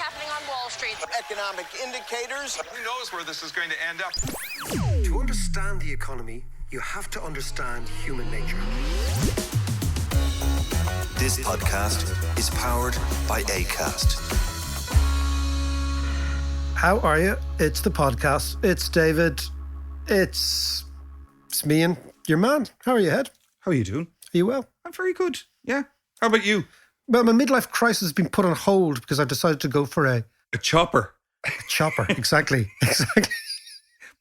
happening on Wall Street. Economic indicators. Who knows where this is going to end up? To understand the economy, you have to understand human nature. This podcast is powered by Acast. How are you? It's the podcast. It's David. It's me and your man. How are you, Ed? How are you doing? Are you well? I'm very good. Yeah. How about you? Well, my midlife crisis has been put on hold because I decided to go for a A chopper. chopper. Exactly. Exactly.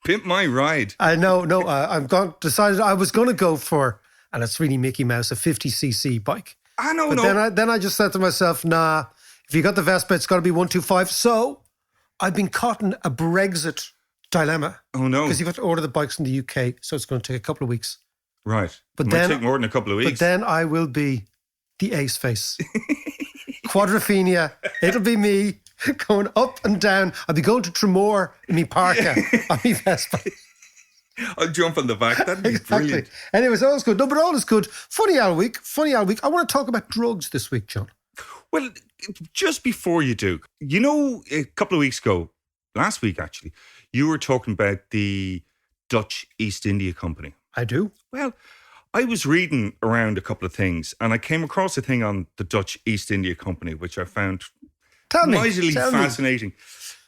Pimp my ride. I know. No, decided I was going to go for, and it's really Mickey Mouse, a 50cc bike. I know, But then I just said to myself, nah, if you got the Vespa, it's got to be 125. So I've been caught in a Brexit dilemma. Oh, no. Because you've got to order the bikes in the UK, so it's going to take a couple of weeks. Right. But Might then take more than a couple of weeks. But then I will be the ace face. Quadrophenia. It'll be me going up and down. I'll be going to Tremor in me parka on me Vespa. I'll jump on the back. That'd be brilliant. Anyways, all is good. No, but all is good. Funny old week. I want to talk about drugs this week, John. Well, just before you do, you know, a couple of weeks ago, last week actually, you were talking about the Dutch East India Company. I do. Well, I was reading around a couple of things and I came across a thing on the Dutch East India Company, which I found mightily fascinating.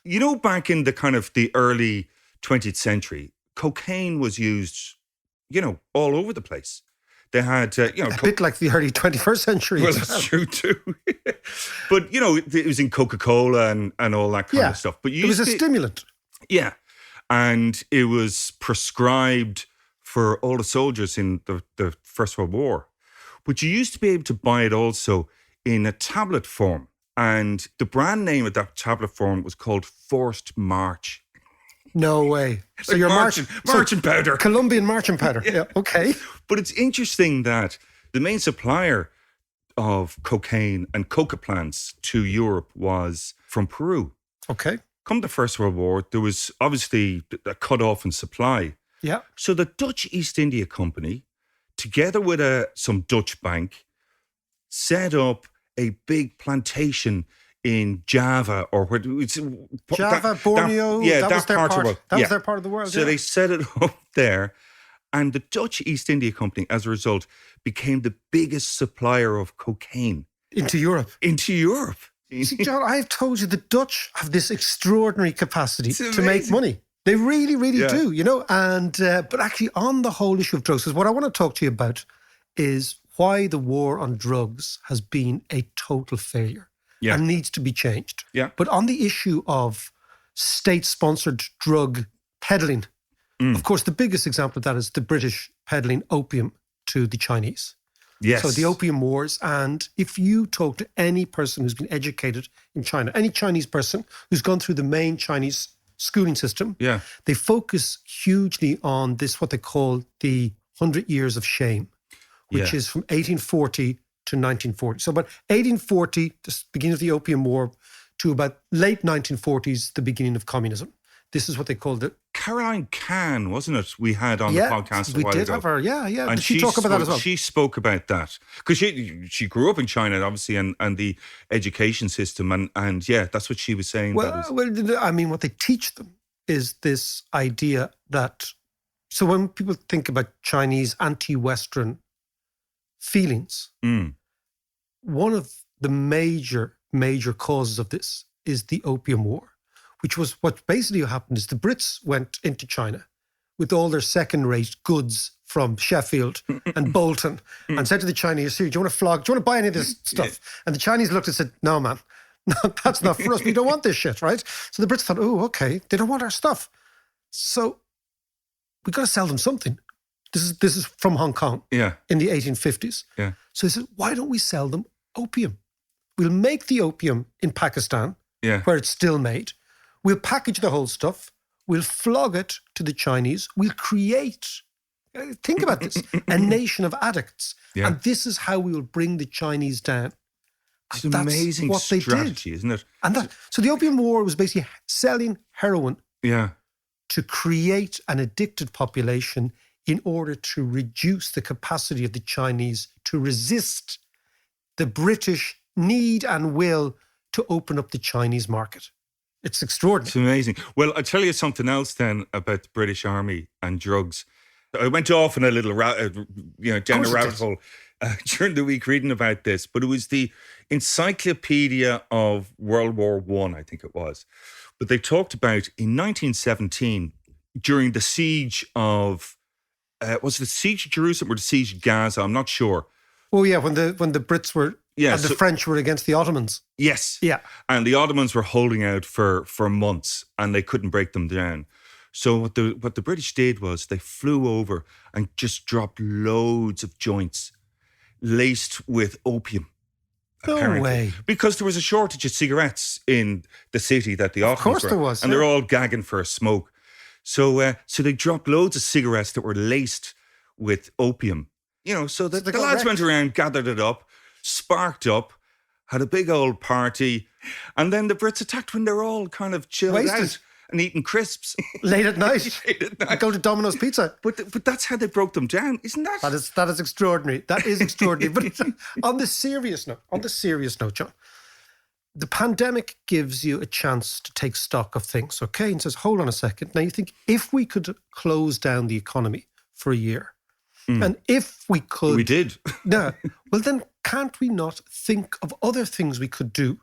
You know, back in the kind of the early 20th century, cocaine was used, you know, all over the place. They had, a bit like the early 21st century. Well, that's true too. But, you know, it was in Coca-Cola and all that kind of stuff. But it was a stimulant. Yeah. And it was prescribed for all the soldiers in the First World War. But you used to be able to buy it also in a tablet form. And the brand name of that tablet form was called Forced March. No way. So Like you're marching powder. Colombian marching powder. Yeah. Okay. But it's interesting that the main supplier of cocaine and coca plants to Europe was from Peru. Okay. Come the First World War, there was obviously a cut-off in supply. Yeah. So the Dutch East India Company, together with some Dutch bank, set up a big plantation in Java or where it's Borneo. That was their part of the world. That was their part of the world. So they set it up there, and the Dutch East India Company, as a result, became the biggest supplier of cocaine into Europe. See, John, I've told you the Dutch have this extraordinary capacity to make money. They really, really do, you know. And but actually, on the whole issue of drugs, is what I want to talk to you about is why the war on drugs has been a total failure and needs to be changed. Yeah. But on the issue of state-sponsored drug peddling, of course, the biggest example of that is the British peddling opium to the Chinese. Yes. So the opium wars. And if you talk to any person who's been educated in China, any Chinese person who's gone through the main Chinese schooling system, they focus hugely on this, what they call the 100 Years of Shame, which is from 1840 to 1940. So about 1840, the beginning of the Opium War, to about late 1940s, the beginning of communism. This is what they called it. Caroline Kahn, wasn't it? We had on the podcast a while ago. We did have her, yeah. And did she talk about that as well? She spoke about that. Because she grew up in China, obviously, and the education system. And that's what she was saying. Well, I mean, what they teach them is this idea that... So when people think about Chinese anti-Western feelings, one of the major causes of this is the Opium War, which was what basically happened is the Brits went into China with all their second-rate goods from Sheffield and Bolton and said to the Chinese, do you want to buy any of this stuff? And the Chinese looked and said, no, man, no, that's not for us. We don't want this shit, right? So the Brits thought, oh, okay, they don't want our stuff. So we got to sell them something. This is from Hong Kong in the 1850s. Yeah. So they said, why don't we sell them opium? We'll make the opium in Pakistan, where it's still made. We'll package the whole stuff. We'll flog it to the Chinese. We'll create, think about this, a nation of addicts. Yeah. And this is how we will bring the Chinese down. It's an amazing what they strategy, did. Isn't it? And so the Opium War was basically selling heroin to create an addicted population in order to reduce the capacity of the Chinese to resist the British need and will to open up the Chinese market. It's extraordinary. It's amazing. Well, I'll tell you something else then about the British Army and drugs. I went off in a little down a rabbit hole during the week reading about this, but it was the Encyclopedia of World War I think it was. But they talked about in 1917, during the siege of, was it the siege of Jerusalem or the siege of Gaza? I'm not sure. Oh yeah, when the Brits were and the French were against the Ottomans. Yes. Yeah. And the Ottomans were holding out for months and they couldn't break them down. So what the British did was they flew over and just dropped loads of joints laced with opium. No way. Because there was a shortage of cigarettes in the city that the Ottomans were. Of course there was. And they're all gagging for a smoke. So they dropped loads of cigarettes that were laced with opium. So the lads went around, gathered it up, sparked up, had a big old party, and then the Brits attacked when they're all kind of chilled out and eating crisps. Late at night. Go to Domino's Pizza. But that's how they broke them down, isn't that? That is extraordinary. That is extraordinary. But on the serious note, John, the pandemic gives you a chance to take stock of things, okay? And says, hold on a second. Now you think, if we could close down the economy for a year, and if we could... We did. well then can't we not think of other things we could do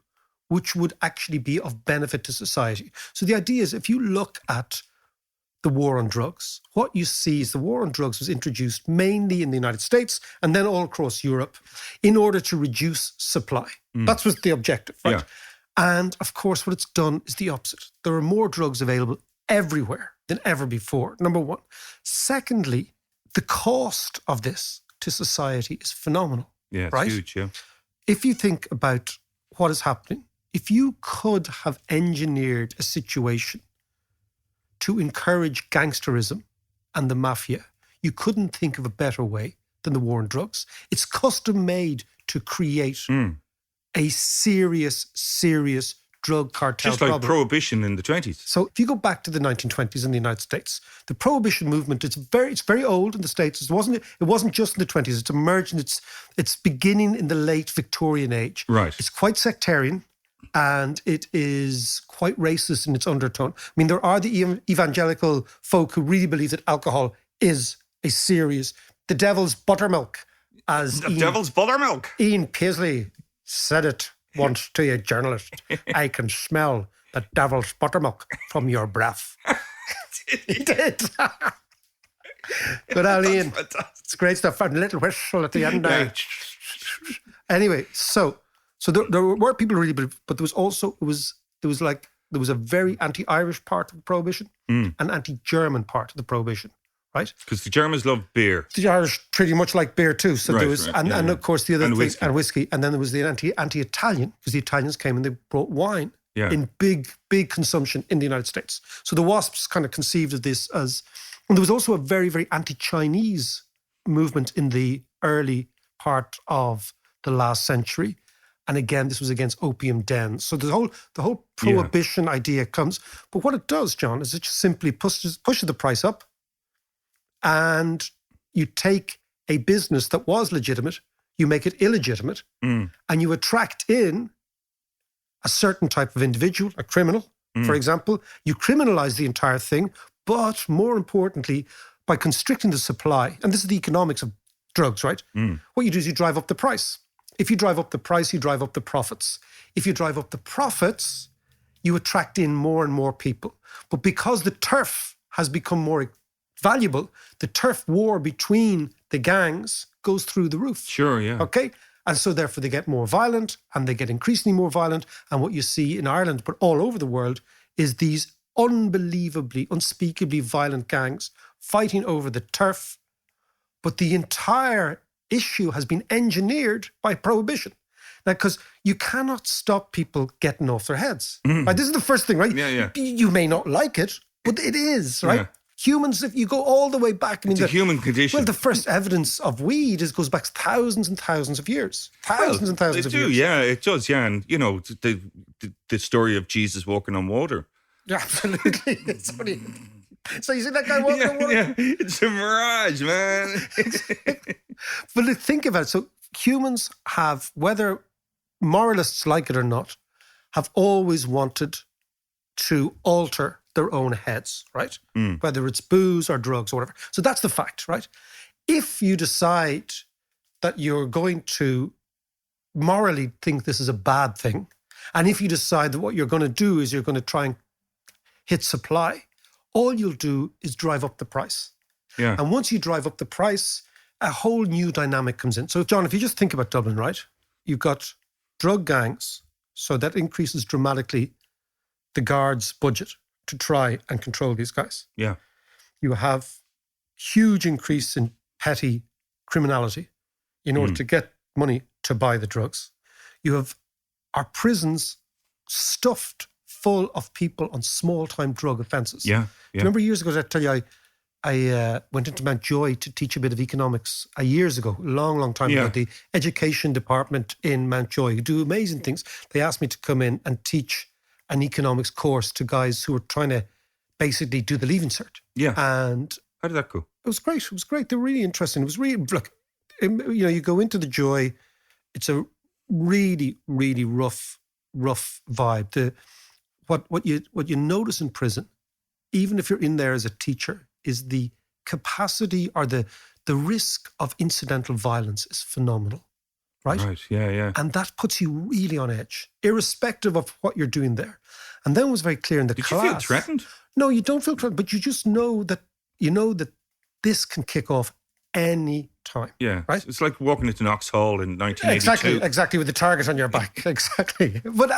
which would actually be of benefit to society? So the idea is, if you look at the war on drugs, what you see is the war on drugs was introduced mainly in the United States and then all across Europe in order to reduce supply. That was the objective, right? Yeah. And of course, what it's done is the opposite. There are more drugs available everywhere than ever before, number one. Secondly, the cost of this to society is phenomenal. Yeah, it's right? huge, yeah. If you think about what is happening, if you could have engineered a situation to encourage gangsterism and the mafia, you couldn't think of a better way than the war on drugs. It's custom made to create a serious drug cartel just like problem. Prohibition in the 20s. So if you go back to the 1920s in the United States, the Prohibition movement, it's very old in the States. It wasn't just in the 20s. It's emerged and it's beginning in the late Victorian age. Right. It's quite sectarian and it is quite racist in its undertone. I mean, there are the evangelical folk who really believe that alcohol is the devil's buttermilk. Devil's buttermilk. Ian Paisley said it once to a journalist. I can smell the devil's buttermilk from your breath. He did. Good old Ian. It's great stuff. And a little whistle at the end now. Anyway, so there were people who really believed, but there was also there was a very anti-Irish part of the Prohibition, an anti-German part of the Prohibition. Right? Because the Germans love beer. The Irish pretty much like beer too. So there was, and of course the other thing, whiskey. and whiskey. And then there was the anti-Italian, because the Italians came and they brought wine in big consumption in the United States. So the WASPs kind of conceived of this as, and there was also a very, very anti-Chinese movement in the early part of the last century. And again, this was against opium dens. So the whole prohibition idea comes. But what it does, John, is it just simply pushes the price up. And you take a business that was legitimate, you make it illegitimate, and you attract in a certain type of individual, a criminal, for example. You criminalize the entire thing, but more importantly, by constricting the supply, and this is the economics of drugs, right? What you do is you drive up the price. If you drive up the price, you drive up the profits. If you drive up the profits, you attract in more and more people. But because the turf has become more valuable, the turf war between the gangs goes through the roof. Sure, yeah. Okay? And so therefore they get more violent and they get increasingly more violent. And what you see in Ireland, but all over the world, is these unbelievably, unspeakably violent gangs fighting over the turf. But the entire issue has been engineered by prohibition. Now, because you cannot stop people getting off their heads. Right? This is the first thing, right? Yeah. You may not like it, but it is, right? Yeah. Humans, if you go all the way back... It's a human condition. Well, the first evidence of weed goes back thousands and thousands of years. Thousands and thousands of years. Yeah, it does, yeah. And, you know, the story of Jesus walking on water. Yeah, absolutely. It's funny. So you see that guy walking on water? Yeah, it's a mirage, man. But think about it. So humans have, whether moralists like it or not, have always wanted to alter their own heads, right? Whether it's booze or drugs or whatever. So that's the fact, right? If you decide that you're going to morally think this is a bad thing, and if you decide that what you're going to do is you're going to try and hit supply, all you'll do is drive up the price. Yeah. And once you drive up the price, a whole new dynamic comes in. So, John, if you just think about Dublin, right? You've got drug gangs, so that increases dramatically the guards' budget to try and control these guys. Yeah. You have huge increase in petty criminality in order to get money to buy the drugs. You have our prisons stuffed full of people on small-time drug offences. Yeah. Do you remember years ago, did I tell you I went into Mountjoy to teach a bit of economics years ago, a long, long time ago. The education department in Mountjoy, who do amazing things. They asked me to come in and teach an economics course to guys who were trying to basically do the Leaving Cert. Yeah. And how did that go? It was great. It was great. They were really interesting. It was really, look, you go into the Joy, it's a really, really rough vibe. What you notice in prison, even if you're in there as a teacher, is the capacity or the risk of incidental violence is phenomenal, right? Right, yeah. And that puts you really on edge, irrespective of what you're doing there. And then it was very clear in the class. Did you feel threatened? No, you don't feel threatened, but you just know that this can kick off any time. Yeah, right. It's like walking into Knox Hall in 1982. Exactly, with the target on your back. Exactly. But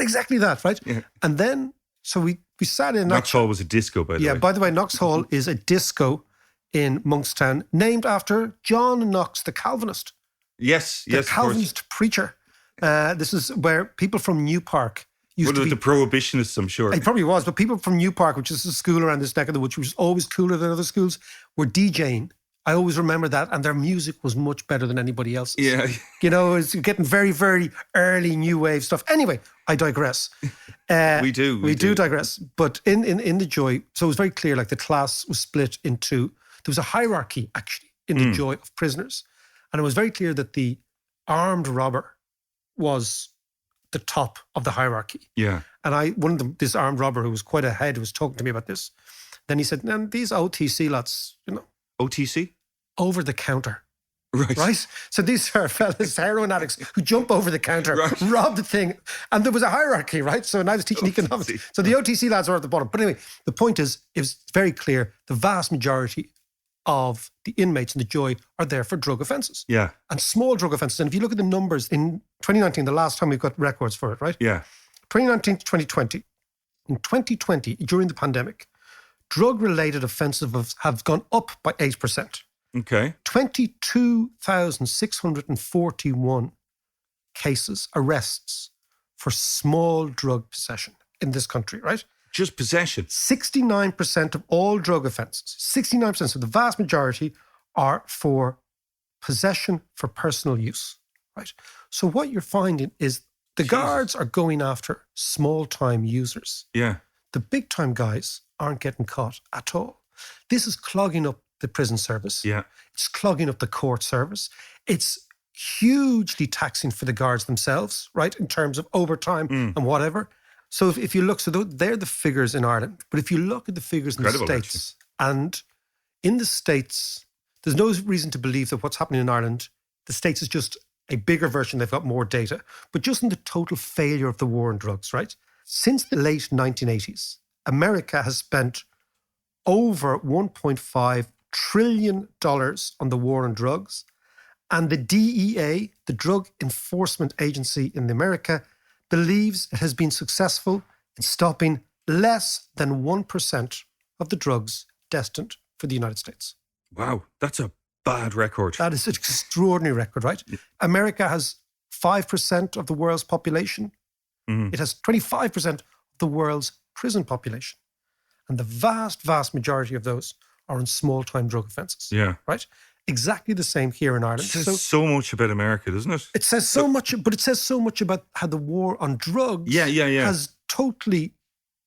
exactly that, right? Yeah. And then, so we sat in... Knox Hall was a disco, by the way. Yeah, by the way, Knox Hall is a disco in Monkstown named after John Knox, the Calvinist. Yes, the Calvinist preacher. This is where people from New Park used to be... the prohibitionists, I'm sure. It probably was, but people from New Park, which is a school around this neck of the woods, which was always cooler than other schools, were DJing. I always remember that, and their music was much better than anybody else's. Yeah. It's getting very, very early new wave stuff. Anyway, I digress. We do digress. But in the Joy, so it was very clear, like the class was split into, there was a hierarchy actually in the Joy of prisoners. And it was very clear that the armed robber was the top of the hierarchy. Yeah. And this armed robber who was quite ahead was talking to me about this. Then he said, these OTC lads, OTC? Over the counter. Right. So these are fellas, heroin addicts who jump over the counter, rob the thing. And there was a hierarchy, right? So when I was teaching economics, so the OTC lads were at the bottom. But anyway, the point is, it was very clear, the vast majority of the inmates in the Joy are there for drug offences. Yeah. And small drug offences. And if you look at the numbers in 2019, the last time we've got records for it, right? Yeah. 2019 to 2020. In 2020, during the pandemic, drug-related offences have gone up by 8%. Okay. 22,641 cases, arrests for small drug possession in this country, right? Just possession. 69% of all drug offences, 69%, so the vast majority are for possession for personal use, right? So what you're finding is the guards are going after small-time users. Yeah. The big-time guys aren't getting caught at all. This is clogging up the prison service. Yeah. It's clogging up the court service. It's hugely taxing for the guards themselves, right, in terms of overtime and whatever. So if you look, they're the figures in Ireland. But if you look at the figures in the States, and in the States, there's no reason to believe that what's happening in Ireland, the States is just a bigger version. They've got more data. But just in the total failure of the war on drugs, right? Since the late 1980s, America has spent over $1.5 trillion on the war on drugs. And the DEA, the Drug Enforcement Agency in America, believes it has been successful in stopping less than 1% of the drugs destined for the United States. Wow, that's a bad record. That is an extraordinary record, right? Yeah. America has 5% of the world's population. It has 25% of the world's prison population. And the vast, vast majority of those are in small-time drug offences. Yeah. Right? Exactly the same here in Ireland. It says so much about America, doesn't it? It says so much, but it says so much about how the war on drugs has totally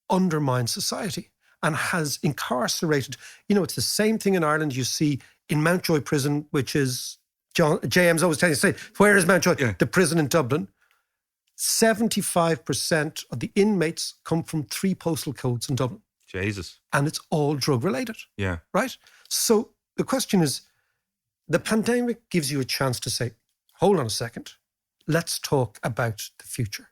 undermined society and has incarcerated. It's the same thing in Ireland you see in Mountjoy Prison, which is, JM's always telling you, where is Mountjoy? Yeah. The prison in Dublin. 75% of the inmates come from 3 postal codes in Dublin. Jesus. And it's all drug related. Yeah. Right? So the question is, the pandemic gives you a chance to say, hold on a second, let's talk about the future.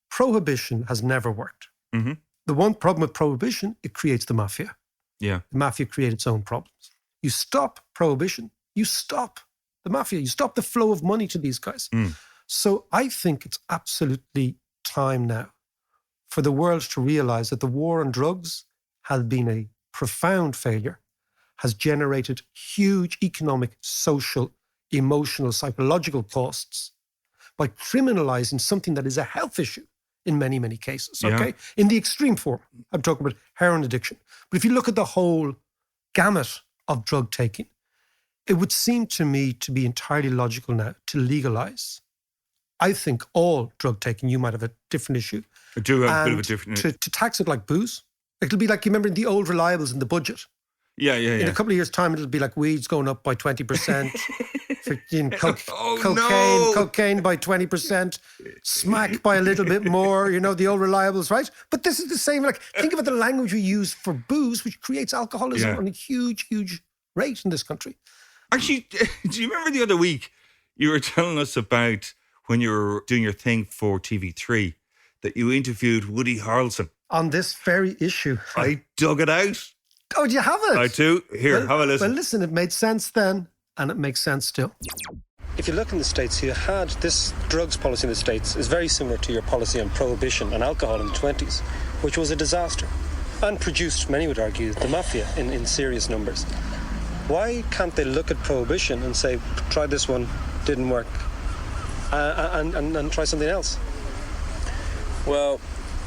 Prohibition has never worked. Mm-hmm. The one problem with prohibition, it creates the mafia. Yeah. The mafia created its own problems. You stop prohibition, you stop the mafia, you stop the flow of money to these guys. So I think it's absolutely time now for the world to realize that the war on drugs has been a profound failure, has generated huge economic, social, emotional, psychological costs by criminalizing something that is a health issue in many, many cases, okay? Yeah. In the extreme form, I'm talking about heroin addiction. But if you look at the whole gamut of drug taking, it would seem to me to be entirely logical now to legalize. I think all drug taking, you might have a different issue. I do have a bit of a different... To tax it like booze. It'll be like, you remember the old reliables in the budget? Yeah. In a couple of years' time, it'll be like weed's going up by 20%. Cocaine by 20%, smack by a little bit more, the old reliables, right? But this is the same, think about the language we use for booze, which creates alcoholism on a huge, huge rate in this country. Actually, do you remember the other week you were telling us about when you were doing your thing for TV3 that you interviewed Woody Harrelson? On this very issue. I dug it out. Oh, do you have it? I do. Here, have a listen. Well, listen, it made sense then, and it makes sense still. If you look in the States, you had this drugs policy in the States is very similar to your policy on prohibition and alcohol in the 20s, which was a disaster and produced, many would argue, the mafia in serious numbers. Why can't they look at prohibition and say, try this one, didn't work, and try something else? Well,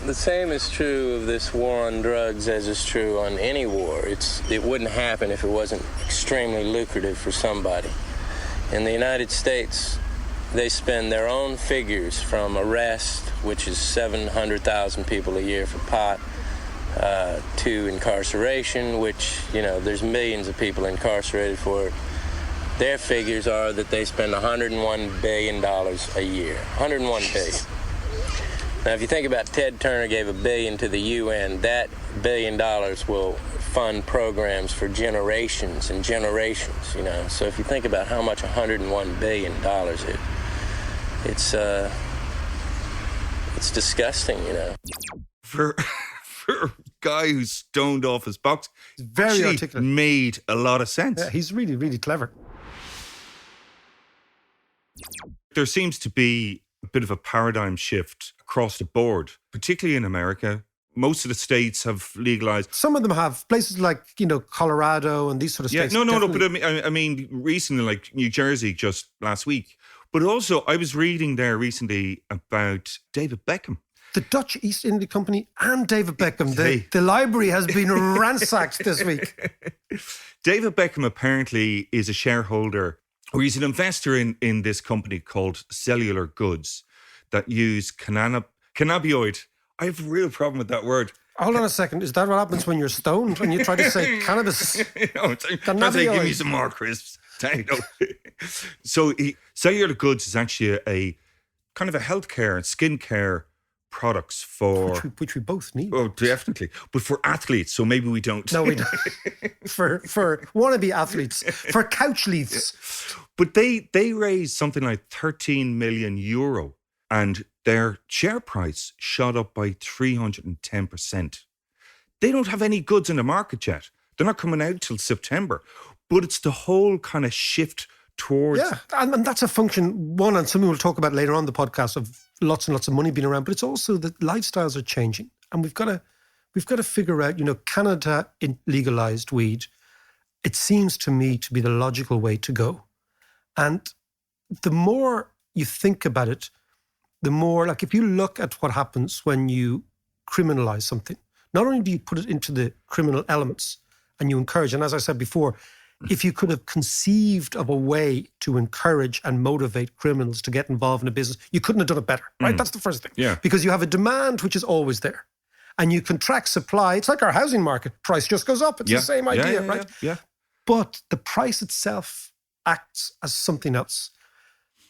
the same is true of this war on drugs as is true on any war. It wouldn't happen if it wasn't extremely lucrative for somebody. In the United States, they spend their own figures from arrest, which is 700,000 people a year for pot, to incarceration, which, there's millions of people incarcerated for it. Their figures are that they spend $101 billion a year. $101 billion. Now, if you think about Ted Turner gave $1 billion to the UN, that $1 billion will fund programs for generations and generations, So if you think about how much $101 billion is, it's disgusting, For a guy who's stoned off his box, very articulate. Made a lot of sense. Yeah, he's really, really clever. There seems to be a bit of a paradigm shift across the board, particularly in America. Most of the states have legalized. Some of them have. Places like, Colorado and these sort of states. No, but I mean, recently, like New Jersey just last week. But also, I was reading there recently about David Beckham. The Dutch East India Company and David Beckham. The library has been ransacked this week. David Beckham apparently is a shareholder, or he's an investor in this company called Cellular Goods that use cannabinoid. I have a real problem with that word. Hold on a second. Is that what happens when you're stoned? When you try to say cannabis? Give me some more crisps. So Cellular Goods is actually a kind of a healthcare and skincare products for... Which we both need. Oh, definitely. But for athletes, so maybe we don't. No, we don't. for wannabe athletes, for couch leaths. But they raised something like 13 million euro and their share price shot up by 310%. They don't have any goods in the market yet. They're not coming out till September. But it's the whole kind of shift towards... Yeah, and that's a function, one, and something we'll talk about later on the podcast, of lots and lots of money being around, but it's also that lifestyles are changing. And we've got to figure out, Canada legalized weed. It seems to me to be the logical way to go. And the more you think about it, the more, if you look at what happens when you criminalize something, not only do you put it into the criminal elements and you encourage, and as I said before, if you could have conceived of a way to encourage and motivate criminals to get involved in a business, you couldn't have done it better, right? That's the first thing. Yeah. Because you have a demand which is always there. And you can track supply. It's like our housing market. Price just goes up. It's the same idea, right? Yeah. But the price itself acts as something else.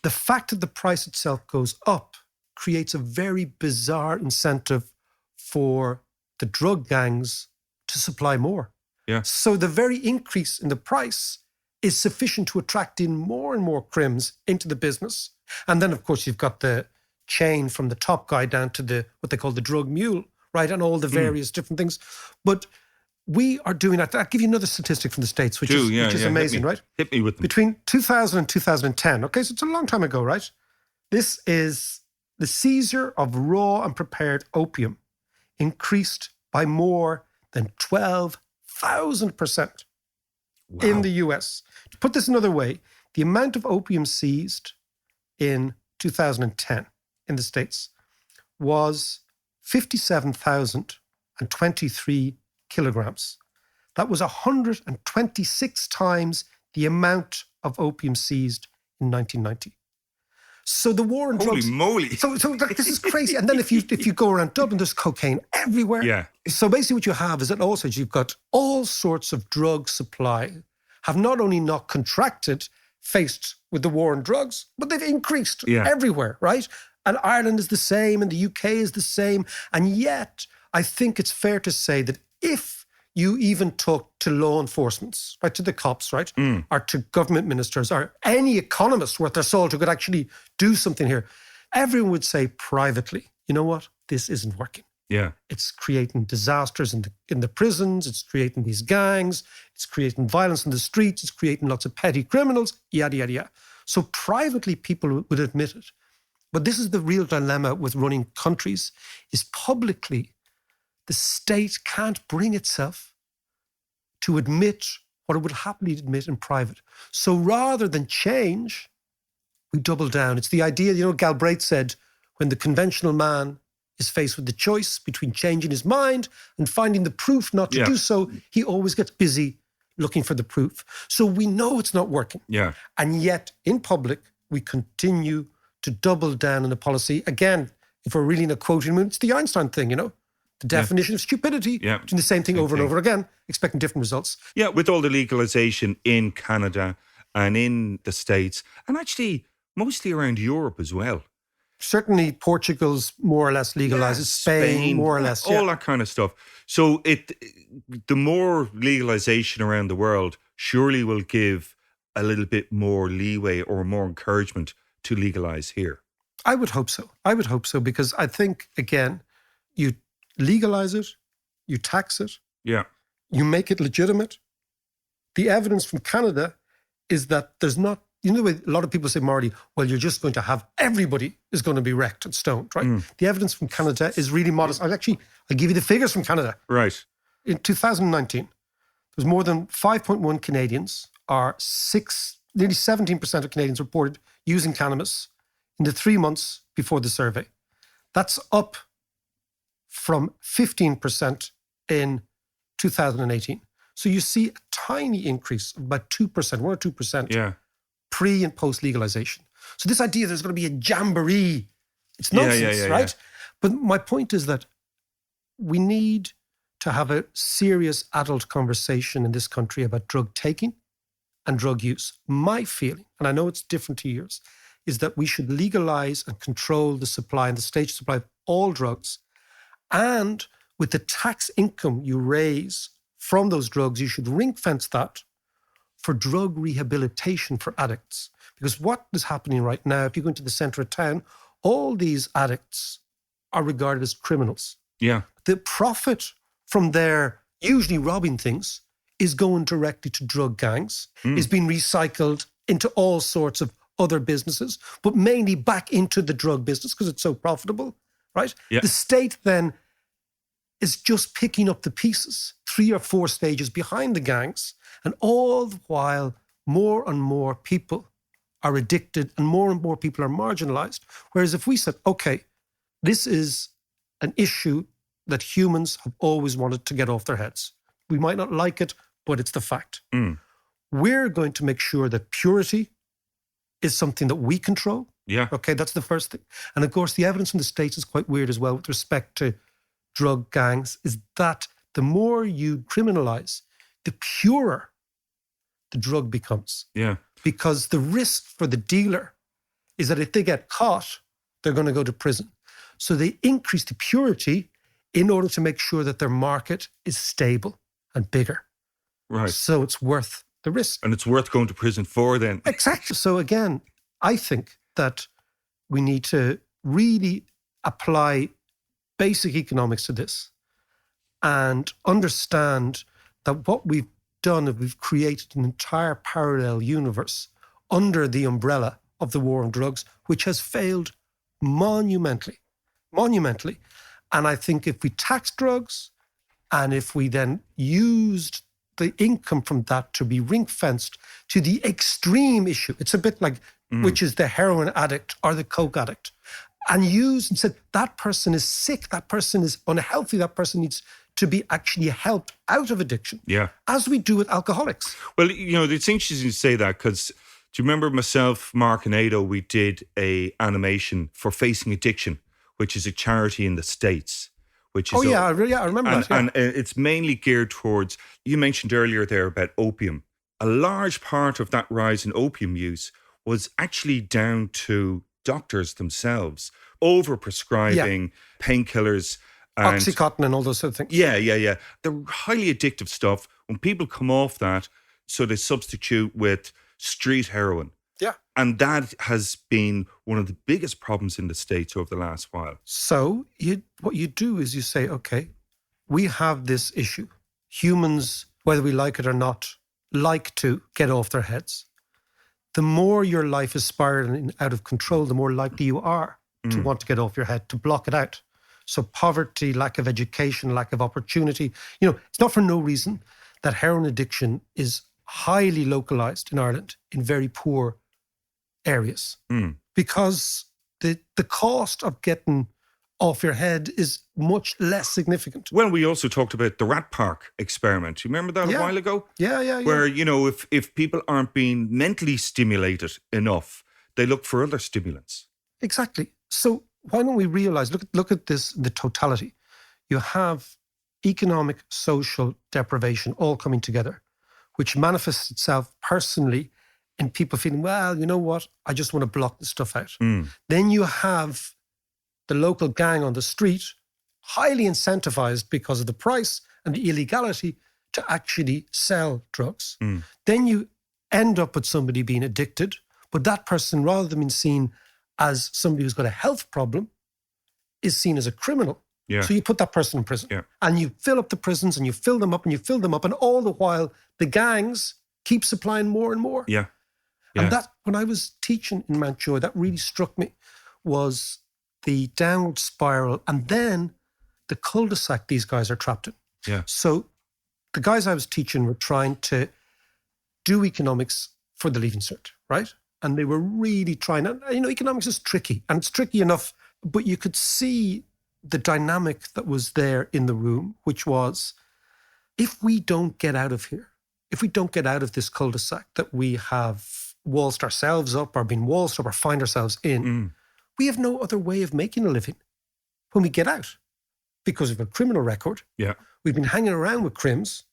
The fact that the price itself goes up creates a very bizarre incentive for the drug gangs to supply more. Yeah. So the very increase in the price is sufficient to attract in more and more crims into the business. And then, of course, you've got the chain from the top guy down to the what they call the drug mule, right? And all the various different things. But we are doing that. I'll give you another statistic from the States, which is amazing, right? Hit me with them. Between 2000 and 2010, okay, so it's a long time ago, right? This is the seizure of raw and prepared opium increased by more than 12,000% in the US. To put this another way, the amount of opium seized in 2010 in the States was 57,023 kilograms. That was 126 times the amount of opium seized in 1990. So the war on drugs. Holy moly. So this is crazy. And then if you go around Dublin, there's cocaine everywhere. Yeah. So basically what you have is that also you've got all sorts of drug supply have not only not contracted faced with the war on drugs, but they've increased everywhere, right? And Ireland is the same and the UK is the same. And yet I think it's fair to say that if you even talk to law enforcement, right, to the cops, right, or to government ministers, or any economist worth their salt who could actually do something here, everyone would say privately, you know what, this isn't working. Yeah. It's creating disasters in the prisons, it's creating these gangs, it's creating violence in the streets, it's creating lots of petty criminals, yada, yada, yada. So privately people would admit it. But this is the real dilemma with running countries, is publicly the state can't bring itself to admit what it would happily admit in private. So rather than change, we double down. It's the idea, Galbraith said, when the conventional man is faced with the choice between changing his mind and finding the proof not to do so, he always gets busy looking for the proof. So we know it's not working. Yeah. And yet, in public, we continue to double down on the policy. Again, if we're really in a quoting mood, it's the Einstein thing, the definition of stupidity, doing the same thing over and over again, expecting different results. Yeah, with all the legalization in Canada and in the States, and actually mostly around Europe as well. Certainly Portugal's more or less legalizes, Spain more or less. All that kind of stuff. So the more legalization around the world surely will give a little bit more leeway or more encouragement to legalize here. I would hope so. Because I think, again, you legalize it, you tax it, you make it legitimate. The evidence from Canada is that there's not, the way a lot of people say morally, well, you're just going to have, everybody is going to be wrecked and stoned, right? The evidence from Canada is really modest. I'll give you the figures from Canada. Right. In 2019, there's more than 5.1 Canadians, nearly 17% of Canadians reported using cannabis in the 3 months before the survey. That's up from 15% in 2018. So you see a tiny increase of about 2%, 1 or 2% pre and post legalization. So this idea there's going to be a jamboree, it's nonsense, right? Yeah. But my point is that we need to have a serious adult conversation in this country about drug taking and drug use. My feeling, and I know it's different to yours, is that we should legalize and control the supply and the stage supply of all drugs. And with the tax income you raise from those drugs, you should ring fence that for drug rehabilitation for addicts. Because what is happening right now, if you go into the center of town, all these addicts are regarded as criminals. Yeah. The profit from their usually robbing things is going directly to drug gangs, is being recycled into all sorts of other businesses, but mainly back into the drug business because it's so profitable, right? Yeah. The state then is just picking up the pieces 3 or 4 stages behind the gangs, and all the while more and more people are addicted and more people are marginalized. Whereas if we said, okay, this is an issue that humans have always wanted to get off their heads. We might not like it, but it's the fact. We're going to make sure that purity is something that we control. Yeah. Okay, that's the first thing. And of course, the evidence from the States is quite weird as well with respect to drug gangs, is that the more you criminalize, the purer the drug becomes. Yeah. Because the risk for the dealer is that if they get caught, they're going to go to prison. So they increase the purity in order to make sure that their market is stable and bigger. Right. So it's worth the risk. And it's worth going to prison for then. Exactly. So again, I think that we need to really apply basic economics to this and understand that what we've done is we've created an entire parallel universe under the umbrella of the war on drugs, which has failed monumentally. And I think if we tax drugs and if we then used the income from that to be ring-fenced to the extreme issue, it's a bit like, which is the heroin addict or the coke addict, and used and said, that person is sick, that person is unhealthy, that person needs to be actually helped out of addiction. Yeah. As we do with alcoholics. Well, it's interesting to say that because do you remember myself, Mark and Ado, we did a animation for Facing Addiction, which is a charity in the States. Which is I remember that. Yeah. And it's mainly geared towards, you mentioned earlier there about opium. A large part of that rise in opium use was actually down to doctors themselves overprescribing painkillers. And Oxycontin and all those sort of things. Yeah. The highly addictive stuff, when people come off that, so they substitute with street heroin. Yeah. And that has been one of the biggest problems in the States over the last while. So what you do is you say, okay, we have this issue. Humans, whether we like it or not, like to get off their heads. The more your life is spiraling out of control, the more likely you are to want to get off your head, to block it out. So poverty, lack of education, lack of opportunity. It's not for no reason that heroin addiction is highly localized in Ireland in very poor areas. Because the cost of getting off your head is much less significant. Well, we also talked about the Rat Park experiment. You remember that a while ago? Yeah. Where, if people aren't being mentally stimulated enough, they look for other stimulants. Exactly. So why don't we realize, look at this, the totality. You have economic, social deprivation all coming together, which manifests itself personally in people feeling, well, you know what? I just want to block this stuff out. Then you have the local gang on the street, highly incentivized because of the price and the illegality to actually sell drugs. Then you end up with somebody being addicted, but that person, rather than being seen as somebody who's got a health problem, is seen as a criminal. Yeah. So you put that person in prison. Yeah. And you fill up the prisons and you fill them up and you fill them up. And all the while, the gangs keep supplying more and more. Yeah. And that, when I was teaching in Mountjoy, that really struck me, was the downward spiral and then the cul-de-sac these guys are trapped in. Yeah. So the guys I was teaching were trying to do economics for the Leaving Cert, right? And they were really trying. And, economics is tricky, and it's tricky enough, but you could see the dynamic that was there in the room, which was, if we don't get out of here, if we don't get out of this cul-de-sac that we have waltzed ourselves up or been waltzed up or find ourselves in, we have no other way of making a living when we get out, because we've a criminal record. Yeah. We've been hanging around with crims.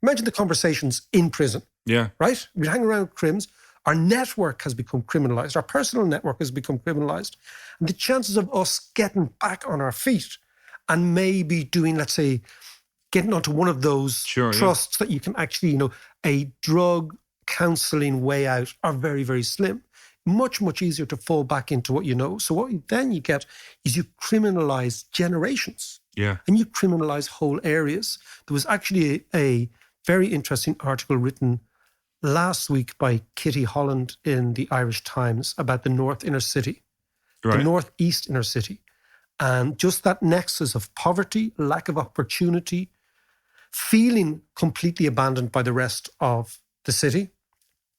Imagine the conversations in prison. Yeah. Right? We've been hanging around with crims. Our network has become criminalized. Our personal network has become criminalized. And the chances of us getting back on our feet and maybe doing, let's say, getting onto one of those trusts that you can actually, a drug counseling way out are very, very slim. Much, much easier to fall back into what you know. So what then you get is you criminalize generations. Yeah. And you criminalize whole areas. There was actually a very interesting article written last week by Kitty Holland in the Irish Times about the North Inner City, the Northeast Inner City. And just that nexus of poverty, lack of opportunity, feeling completely abandoned by the rest of the city,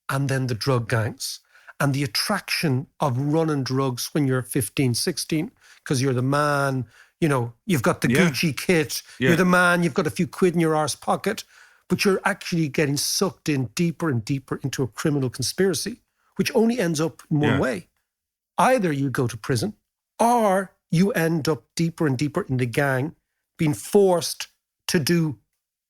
and then the drug gangs. And the attraction of running drugs when you're 15, 16, because you're the man, you've got the Gucci kit, you're the man, you've got a few quid in your arse pocket, but you're actually getting sucked in deeper and deeper into a criminal conspiracy, which only ends up in one way. Either you go to prison, or you end up deeper and deeper in the gang, being forced to do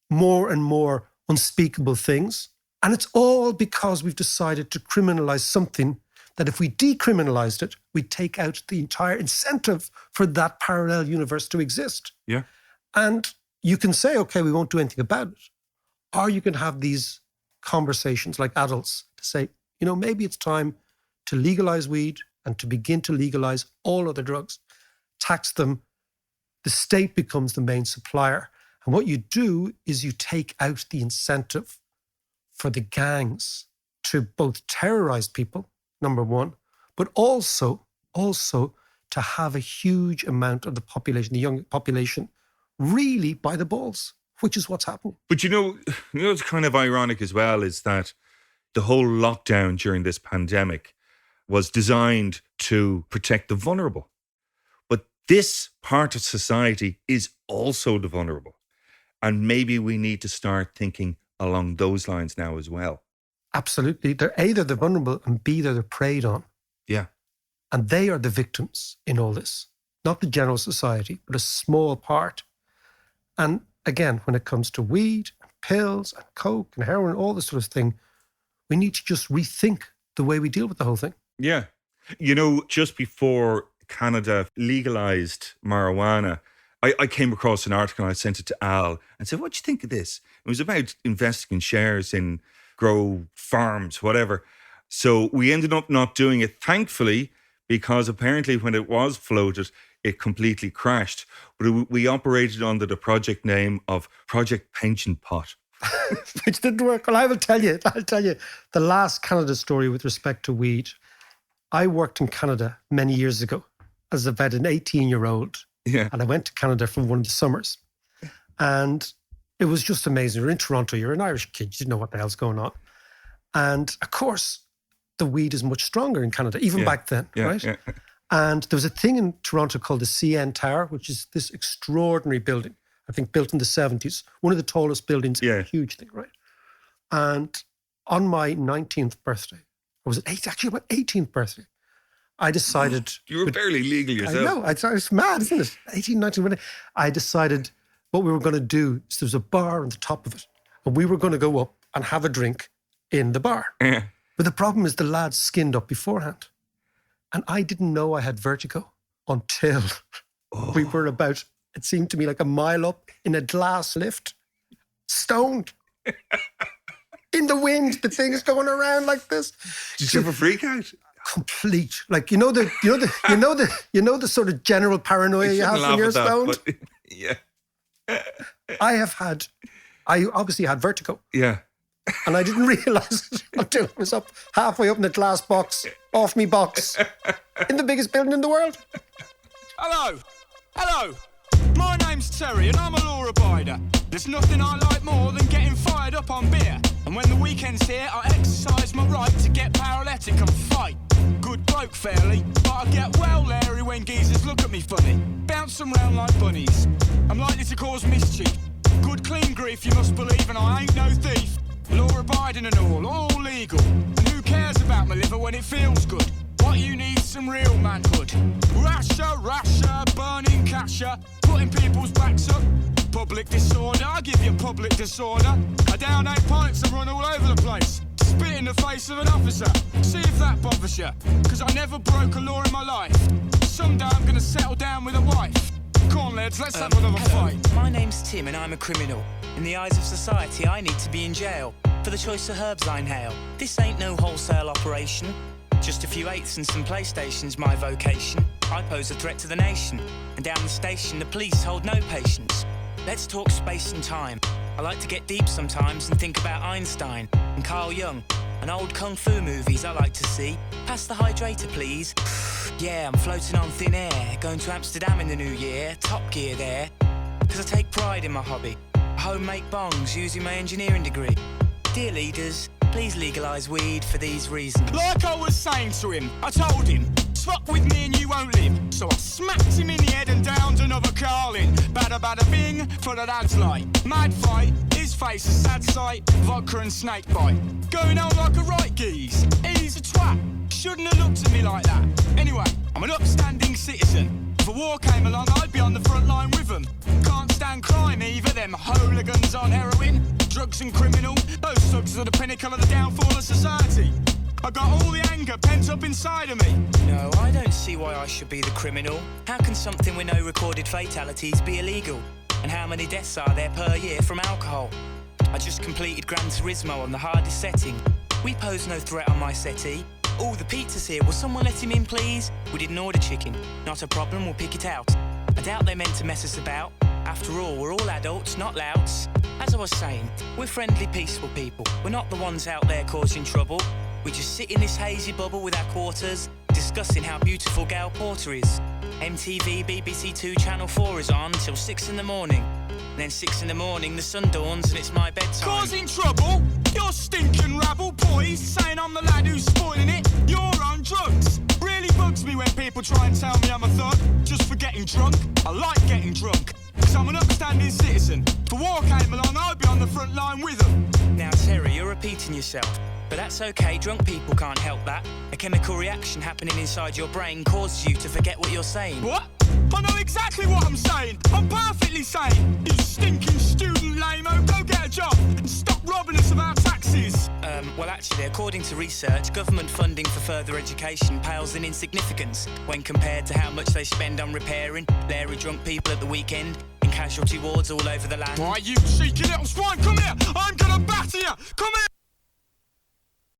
more and more unspeakable things. And it's all because we've decided to criminalize something that if we decriminalized it, we'd take out the entire incentive for that parallel universe to exist. Yeah. And you can say, okay, we won't do anything about it. Or you can have these conversations like adults to say, you know, maybe it's time to legalize weed and to begin to legalize all other drugs, tax them. The state becomes the main supplier. And what you do is you take out the incentive for the gangs to both terrorize people, number one, but also to have a huge amount of the population, the young population, really by the balls, which is what's happening. But you know what's kind of ironic as well is that the whole lockdown during this pandemic was designed to protect the vulnerable. But this part of society is also the vulnerable. And maybe we need to start thinking along those lines now as well. Absolutely. They're A, they're the vulnerable, and B, they're preyed on. Yeah. And they are the victims in all this. Not the general society, but a small part. And again, when it comes to weed, and pills, and coke, and heroin, all this sort of thing, we need to just rethink the way we deal with the whole thing. Yeah. You know, just before Canada legalized marijuana, I came across an article and I sent it to Al and said, what do you think of this? It was about investing in shares in grow farms, whatever. So we ended up not doing it, thankfully, because apparently when it was floated, it completely crashed. But we operated under the project name of Project Pension Pot. Which didn't work. Well, I'll tell you, the last Canada story with respect to weed. I worked in Canada many years ago as about an 18-year-old. Yeah. And I went to Canada for one of the summers. And it was just amazing. You're in Toronto, you're an Irish kid, you didn't know what the hell's going on. And of course, the weed is much stronger in Canada, even back then, right? Yeah. And there was a thing in Toronto called the CN Tower, which is this extraordinary building, I think built in the 70s, one of the tallest buildings, a huge thing, right? And on my 19th birthday, or was it 8th? Actually, my 18th birthday, I decided... You were barely legal yourself. I know, it's mad, isn't it? 18, 19, I decided what we were going to do is there was a bar on the top of it, and we were going to go up and have a drink in the bar. Yeah. But the problem is the lads skinned up beforehand. And I didn't know I had vertigo until we were about, it seemed to me like a mile up in a glass lift, stoned. In the wind, the thing is going around like this. Did you have a freak out? Complete, like you know the sort of general paranoia you have when you're stoned. But, yeah, I obviously had vertigo. Yeah, and I didn't realise it until I was up halfway up in the glass box, off me box, in the biggest building in the world. Hello. My name's Terry and I'm a law abider. There's nothing I like more than getting fired up on beer. And when the weekend's here, I exercise my right to get paralytic and fight. Good bloke fairly, but I get well leery when geezers look at me funny. Bounce them round like bunnies. I'm likely to cause mischief. Good clean grief, you must believe, and I ain't no thief. Law abiding and all legal. And who cares about my liver when it feels good? What you need, some real manhood. Rasher, burning casher, putting people's backs up. Public disorder, I give you public disorder. I down 8 pints and run all over the place. Spit in the face of an officer, see if that bothers you. Cause I never broke a law in my life. Someday I'm gonna settle down with a wife. Come on lads, let's have another fight. My name's Tim and I'm a criminal. In the eyes of society, I need to be in jail for the choice of herbs I inhale. This ain't no wholesale operation. Just a few eighths and some PlayStation's my vocation. I pose a threat to the nation. And down the station, the police hold no patience. Let's talk space and time. I like to get deep sometimes and think about Einstein and Carl Jung and old kung fu movies I like to see. Pass the hydrator, please. Yeah, I'm floating on thin air. Going to Amsterdam in the new year. Top gear there. Because I take pride in my hobby. I home-make bongs using my engineering degree. Dear leaders, please legalise weed for these reasons. Like I was saying to him, I told him, fuck with me and you won't live. So I smacked him in the head and downed another Carlin. Bada bing, for the lads light. Mad fight, his face a sad sight. Vodka and snake bite. Going on like a right geese. He's a twat. Shouldn't have looked at me like that. Anyway, I'm an upstanding citizen. If a war came along, I'd be on the front line with them. Can't stand crime either, them hooligans on heroin. Drugs and criminal, those thugs are the pinnacle of the downfall of society. I got all the anger pent up inside of me. No, I don't see why I should be the criminal. How can something with no recorded fatalities be illegal? And how many deaths are there per year from alcohol? I just completed Gran Turismo on the hardest setting. We pose no threat on my settee. Oh, the pizza's here. Will someone let him in, please? We didn't order chicken. Not a problem, we'll pick it out. I doubt they meant to mess us about. After all, we're all adults, not louts. As I was saying, we're friendly, peaceful people. We're not the ones out there causing trouble. We just sit in this hazy bubble with our quarters, discussing how beautiful Gail Porter is. MTV, BBC 2, Channel 4 is on till 6 in the morning. And then 6 in the morning, the sun dawns and it's my bedtime. Causing trouble? You're stinking rabble, boys, saying I'm the lad who's spoiling it. You're on drugs. Really bugs me when people try and tell me I'm a thug just for getting drunk. I like getting drunk, because I'm an upstanding citizen. If the war came along, I'd be on the front line with them. Now, Terry, you're repeating yourself. But that's okay, drunk people can't help that. A chemical reaction happening inside your brain causes you to forget what you're saying. What? I know exactly what I'm saying. I'm perfectly sane. You stinking student lame-o, go get a job and stop robbing us of our taxes. Well, actually, according to research, government funding for further education pales in insignificance when compared to how much they spend on repairing leery drunk people at the weekend in casualty wards all over the land. Why, you cheeky little swine, come here! I'm gonna batter you! Come here!